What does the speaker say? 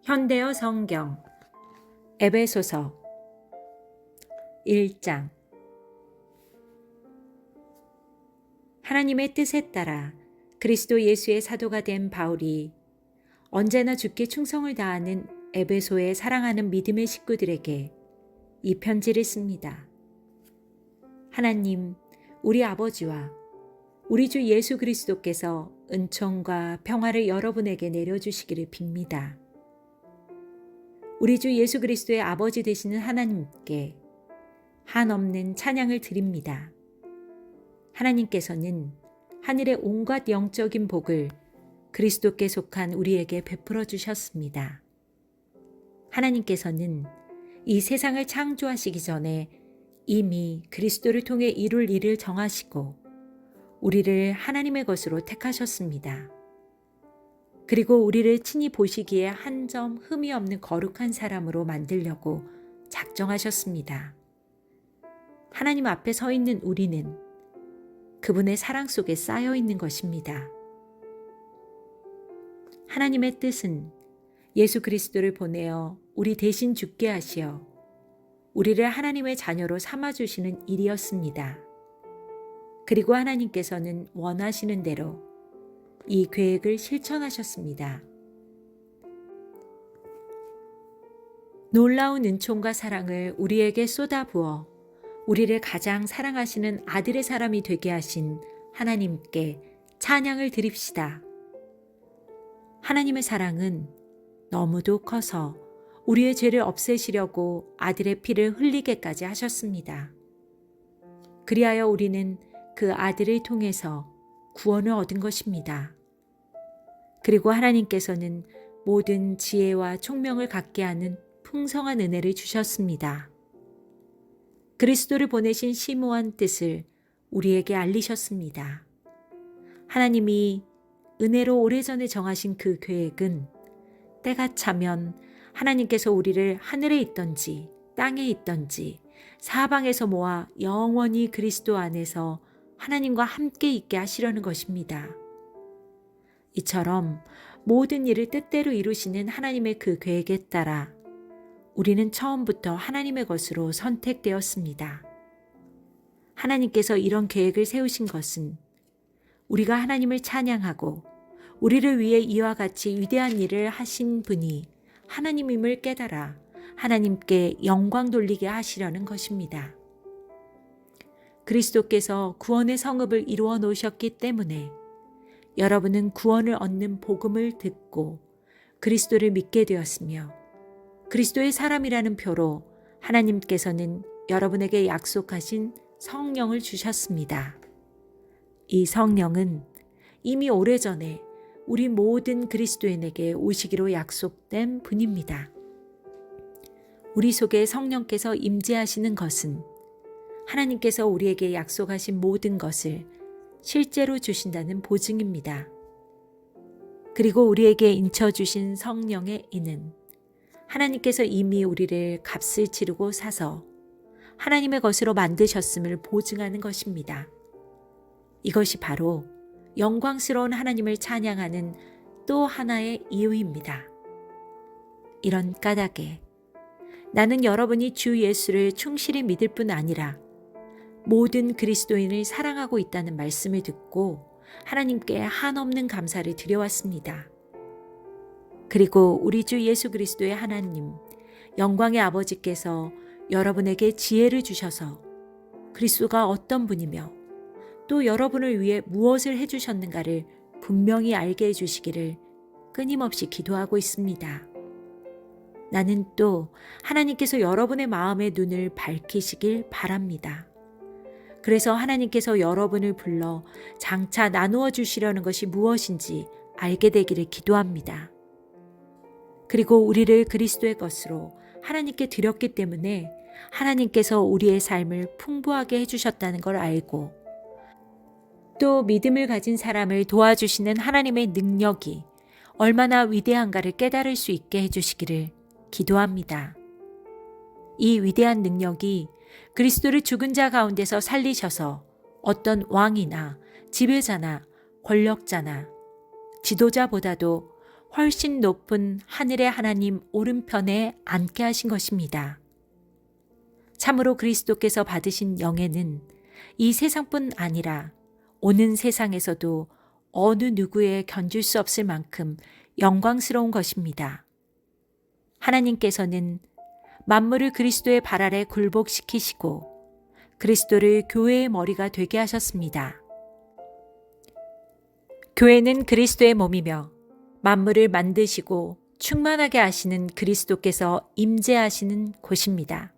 현대어 성경 에베소서 1장. 하나님의 뜻에 따라 그리스도 예수의 사도가 된 바울이 언제나 주께 충성을 다하는 에베소의 사랑하는 믿음의 식구들에게 이 편지를 씁니다. 하나님, 우리 아버지와 우리 주 예수 그리스도께서 은총과 평화를 여러분에게 내려주시기를 빕니다. 우리 주 예수 그리스도의 아버지 되시는 하나님께 한없는 찬양을 드립니다. 하나님께서는 하늘의 온갖 영적인 복을 그리스도께 속한 우리에게 베풀어 주셨습니다. 하나님께서는 이 세상을 창조하시기 전에 이미 그리스도를 통해 이룰 일을 정하시고 우리를 하나님의 것으로 택하셨습니다. 그리고 우리를 친히 보시기에 한 점 흠이 없는 거룩한 사람으로 만들려고 작정하셨습니다. 하나님 앞에 서 있는 우리는 그분의 사랑 속에 쌓여 있는 것입니다. 하나님의 뜻은 예수 그리스도를 보내어 우리 대신 죽게 하시어 우리를 하나님의 자녀로 삼아주시는 일이었습니다. 그리고 하나님께서는 원하시는 대로 이 계획을 실천하셨습니다. 놀라운 은총과 사랑을 우리에게 쏟아부어 우리를 가장 사랑하시는 아들의 사람이 되게 하신 하나님께 찬양을 드립시다. 하나님의 사랑은 너무도 커서 우리의 죄를 없애시려고 아들의 피를 흘리게까지 하셨습니다. 그리하여 우리는 그 아들을 통해서 구원을 얻은 것입니다. 그리고 하나님께서는 모든 지혜와 총명을 갖게 하는 풍성한 은혜를 주셨습니다. 그리스도를 보내신 심오한 뜻을 우리에게 알리셨습니다. 하나님이 은혜로 오래전에 정하신 그 계획은 때가 차면 하나님께서 우리를 하늘에 있던지 땅에 있던지 사방에서 모아 영원히 그리스도 안에서 하나님과 함께 있게 하시려는 것입니다. 이처럼 모든 일을 뜻대로 이루시는 하나님의 그 계획에 따라 우리는 처음부터 하나님의 것으로 선택되었습니다. 하나님께서 이런 계획을 세우신 것은 우리가 하나님을 찬양하고 우리를 위해 이와 같이 위대한 일을 하신 분이 하나님임을 깨달아 하나님께 영광 돌리게 하시려는 것입니다. 그리스도께서 구원의 성읍을 이루어 놓으셨기 때문에 여러분은 구원을 얻는 복음을 듣고 그리스도를 믿게 되었으며 그리스도의 사람이라는 표로 하나님께서는 여러분에게 약속하신 성령을 주셨습니다. 이 성령은 이미 오래전에 우리 모든 그리스도인에게 오시기로 약속된 분입니다. 우리 속에 성령께서 임재하시는 것은 하나님께서 우리에게 약속하신 모든 것을 실제로 주신다는 보증입니다. 그리고 우리에게 인쳐주신 성령의 이는 하나님께서 이미 우리를 값을 치르고 사서 하나님의 것으로 만드셨음을 보증하는 것입니다. 이것이 바로 영광스러운 하나님을 찬양하는 또 하나의 이유입니다. 이런 까닭에 나는 여러분이 주 예수를 충실히 믿을 뿐 아니라 모든 그리스도인을 사랑하고 있다는 말씀을 듣고 하나님께 한없는 감사를 드려왔습니다. 그리고 우리 주 예수 그리스도의 하나님, 영광의 아버지께서 여러분에게 지혜를 주셔서 그리스도가 어떤 분이며 또 여러분을 위해 무엇을 해주셨는가를 분명히 알게 해주시기를 끊임없이 기도하고 있습니다. 나는 또 하나님께서 여러분의 마음의 눈을 밝히시길 바랍니다. 그래서 하나님께서 여러분을 불러 장차 나누어 주시려는 것이 무엇인지 알게 되기를 기도합니다. 그리고 우리를 그리스도의 것으로 하나님께 드렸기 때문에 하나님께서 우리의 삶을 풍부하게 해주셨다는 걸 알고 또 믿음을 가진 사람을 도와주시는 하나님의 능력이 얼마나 위대한가를 깨달을 수 있게 해주시기를 기도합니다. 이 위대한 능력이 그리스도를 죽은 자 가운데서 살리셔서 어떤 왕이나 지배자나 권력자나 지도자보다도 훨씬 높은 하늘의 하나님 오른편에 앉게 하신 것입니다. 참으로 그리스도께서 받으신 영예는 이 세상뿐 아니라 오는 세상에서도 어느 누구에 견줄 수 없을 만큼 영광스러운 것입니다. 하나님께서는 만물을 그리스도의 발 아래 굴복시키시고 그리스도를 교회의 머리가 되게 하셨습니다. 교회는 그리스도의 몸이며 만물을 만드시고 충만하게 하시는 그리스도께서 임재하시는 곳입니다.